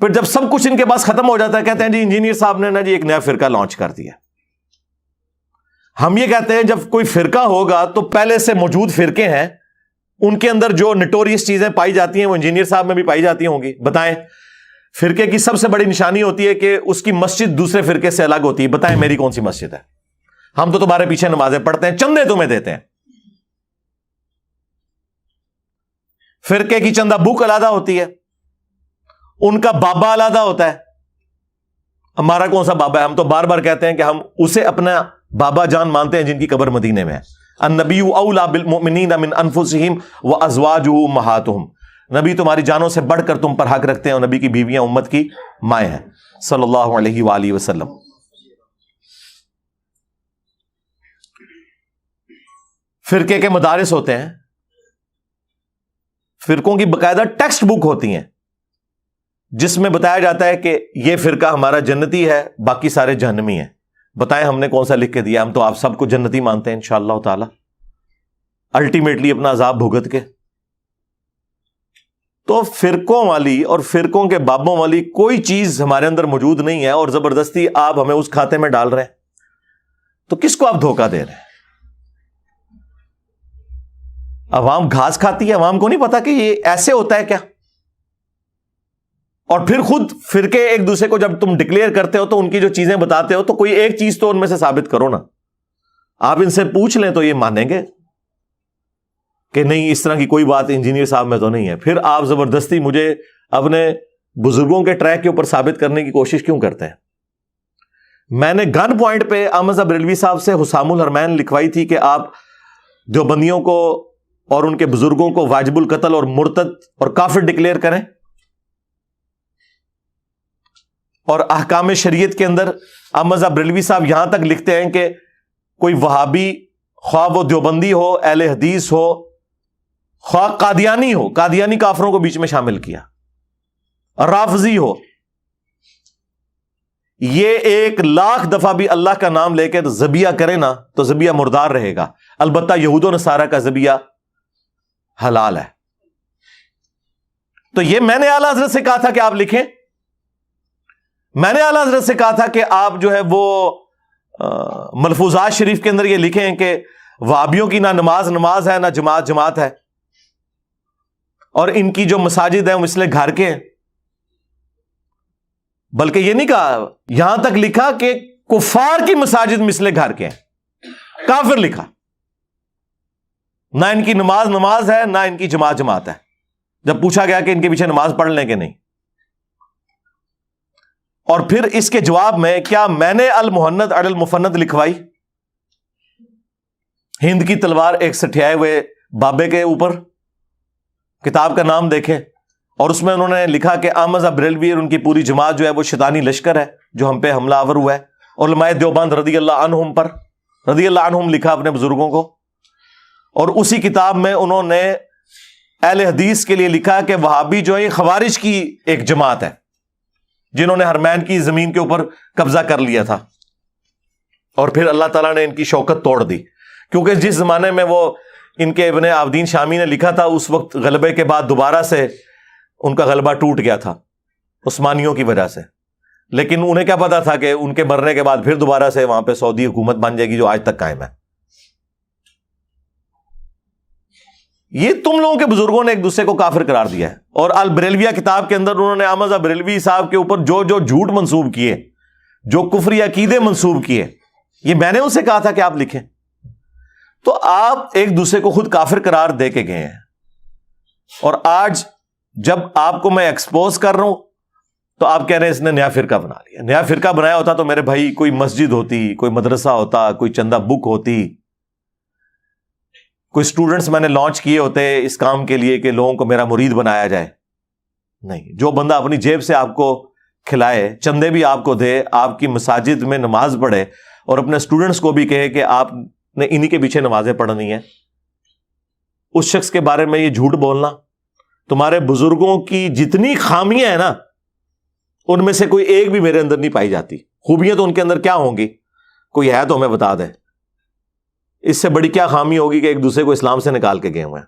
پھر جب سب کچھ ان کے پاس ختم ہو جاتا ہے کہتے ہیں جی انجینئر صاحب نے نا جی ایک نیا فرقہ لانچ کر دیا. ہم یہ کہتے ہیں جب کوئی فرقہ ہوگا تو پہلے سے موجود فرقے ہیں ان کے اندر جو نٹوریس چیزیں پائی جاتی ہیں وہ انجینئر صاحب میں بھی پائی جاتی ہوں گی. بتائیں فرقے کی سب سے بڑی نشانی ہوتی ہے کہ اس کی مسجد دوسرے فرقے سے الگ ہوتی ہے. بتائیں میری کون سی مسجد ہے؟ ہم تو تمہارے پیچھے نمازیں پڑھتے ہیں, چندے تمہیں دیتے ہیں. فرقے کی چندہ بک علیحدہ ہوتی ہے, ان کا بابا علیحدہ ہوتا ہے. ہمارا کون سا بابا ہے؟ ہم تو بار بار کہتے ہیں کہ ہم اسے اپنا بابا جان مانتے ہیں جن کی قبر مدینے میں ہے. النبی اولی بالمؤمنین من انفسہم وازواجہ امہاتہم. نبی تمہاری جانوں سے بڑھ کر تم پر حق رکھتے ہیں اور نبی کی بیویاں امت کی مائیں ہیں صلی اللہ علیہ وآلہ وسلم. فرقے کے مدارس ہوتے ہیں, فرقوں کی باقاعدہ ٹیکسٹ بک ہوتی ہیں جس میں بتایا جاتا ہے کہ یہ فرقہ ہمارا جنتی ہے, باقی سارے جہنمی ہیں. بتائیں ہم نے کون سا لکھ کے دیا؟ ہم تو آپ سب کو جنتی مانتے ہیں انشاءاللہ تعالی, الٹیمیٹلی اپنا عذاب بھگت کے. تو فرقوں والی اور فرقوں کے بابوں والی کوئی چیز ہمارے اندر موجود نہیں ہے, اور زبردستی آپ ہمیں اس کھاتے میں ڈال رہے ہیں. تو کس کو آپ دھوکہ دے رہے ہیں؟ عوام گھاس کھاتی ہے, عوام کو نہیں پتا کہ یہ ایسے ہوتا ہے کیا. اور پھر خود فرقے ایک دوسرے کو جب تم ڈکلیئر کرتے ہو تو ان کی جو چیزیں بتاتے ہو تو کوئی ایک چیز تو ان میں سے ثابت کرو نا. آپ ان سے پوچھ لیں تو یہ مانیں گے کہ نہیں اس طرح کی کوئی بات انجینئر صاحب میں تو نہیں ہے. پھر آپ زبردستی مجھے اپنے بزرگوں کے ٹریک کے اوپر ثابت کرنے کی کوشش کیوں کرتے ہیں؟ میں نے گن پوائنٹ پہ احمد صاحب بریلوی صاحب سے حسام الحرمین لکھوائی تھی کہ آپ دیوبندیوں کو اور ان کے بزرگوں کو واجب القتل اور مرتد اور کافر ڈکلیئر کریں, اور احکام شریعت کے اندر احمد صاحب بریلوی صاحب یہاں تک لکھتے ہیں کہ کوئی وہابی, خواہ وہ دیوبندی ہو, اہل حدیث ہو, خواہ قادیانی ہو, قادیانی کافروں کو بیچ میں شامل کیا, رافضی ہو, یہ 1,00,000 دفعہ بھی اللہ کا نام لے کے ذبیح کرے نا تو ذبیح مردار رہے گا. البتہ یہود و نصارہ کا ذبیح حلال ہے. تو یہ میں نے اعلیٰ حضرت سے کہا تھا کہ آپ لکھیں, میں نے اعلیٰ حضرت سے کہا تھا کہ آپ جو ہے وہ ملفوظات شریف کے اندر یہ لکھیں کہ وہابیوں کی نہ نماز ہے نہ جماعت ہے, اور ان کی جو مساجد ہیں وہ مثل گھر کے ہیں. بلکہ یہ نہیں کہا, یہاں تک لکھا کہ کفار کی مساجد مثل گھر کے ہیں, کافر لکھا. نہ ان کی نماز ہے نہ ان کی جماعت ہے. جب پوچھا گیا کہ ان کے پیچھے نماز پڑھ لیں کہ نہیں, اور پھر اس کے جواب میں کیا میں نے المہند علی المفند لکھوائی, ہند کی تلوار ایک سٹھیائے ہوئے بابے کے اوپر, کتاب کا نام دیکھیں, اور اس میں انہوں نے لکھا کہ احمد صاحب بریلوی اور ان کی پوری جماعت جو ہے وہ شیطانی لشکر ہے جو ہم پہ حملہ آور ہوا ہے. علماء دیوبند رضی اللہ عنہم پر رضی اللہ عنہم لکھا اپنے بزرگوں کو, اور اسی کتاب میں انہوں نے اہل حدیث کے لیے لکھا کہ وہابی جو ہے یہ خوارج کی ایک جماعت ہے جنہوں نے حرمین کی زمین کے اوپر قبضہ کر لیا تھا, اور پھر اللہ تعالیٰ نے ان کی شوکت توڑ دی. کیونکہ جس زمانے میں وہ ان کے ابن عابدین شامی نے لکھا تھا اس وقت غلبے کے بعد دوبارہ سے ان کا غلبہ ٹوٹ گیا تھا عثمانیوں کی وجہ سے, لیکن انہیں کیا پتا تھا کہ ان کے مرنے کے بعد پھر دوبارہ سے وہاں پہ سعودی حکومت بن جائے گی جو آج تک قائم ہے. یہ تم لوگوں کے بزرگوں نے ایک دوسرے کو کافر قرار دیا ہے. اور البریلویہ کتاب کے اندر انہوں نے احمد بریلوی صاحب کے اوپر جو جھوٹ منسوب کیے, جو کفری عقیدے منسوب کیے, یہ میں نے ان سے کہا تھا کہ آپ لکھیں. تو آپ ایک دوسرے کو خود کافر قرار دے کے گئے ہیں, اور آج جب آپ کو میں ایکسپوز کر رہا ہوں تو آپ کہہ رہے ہیں اس نے نیا فرقہ بنا لیا. نیا فرقہ بنایا ہوتا تو میرے بھائی کوئی مسجد ہوتی, کوئی مدرسہ ہوتا, کوئی چندہ بک ہوتی, کوئی سٹوڈنٹس میں نے لانچ کیے ہوتے اس کام کے لیے کہ لوگوں کو میرا مرید بنایا جائے. نہیں, جو بندہ اپنی جیب سے آپ کو کھلائے, چندے بھی آپ کو دے, آپ کی مساجد میں نماز پڑھے, اور اپنے سٹوڈنٹس کو بھی کہے کہ آپ نے انہی کے پیچھے نمازیں پڑھنی ہیں, اس شخص کے بارے میں یہ جھوٹ بولنا, تمہارے بزرگوں کی جتنی خامیاں ہیں نا ان میں سے کوئی ایک بھی میرے اندر نہیں پائی جاتی. خوبیاں تو ان کے اندر کیا ہوں گی, کوئی ہے تو ہمیں بتا دیں. اس سے بڑی کیا خامی ہوگی کہ ایک دوسرے کو اسلام سے نکال کے گئے ہوئے ہیں.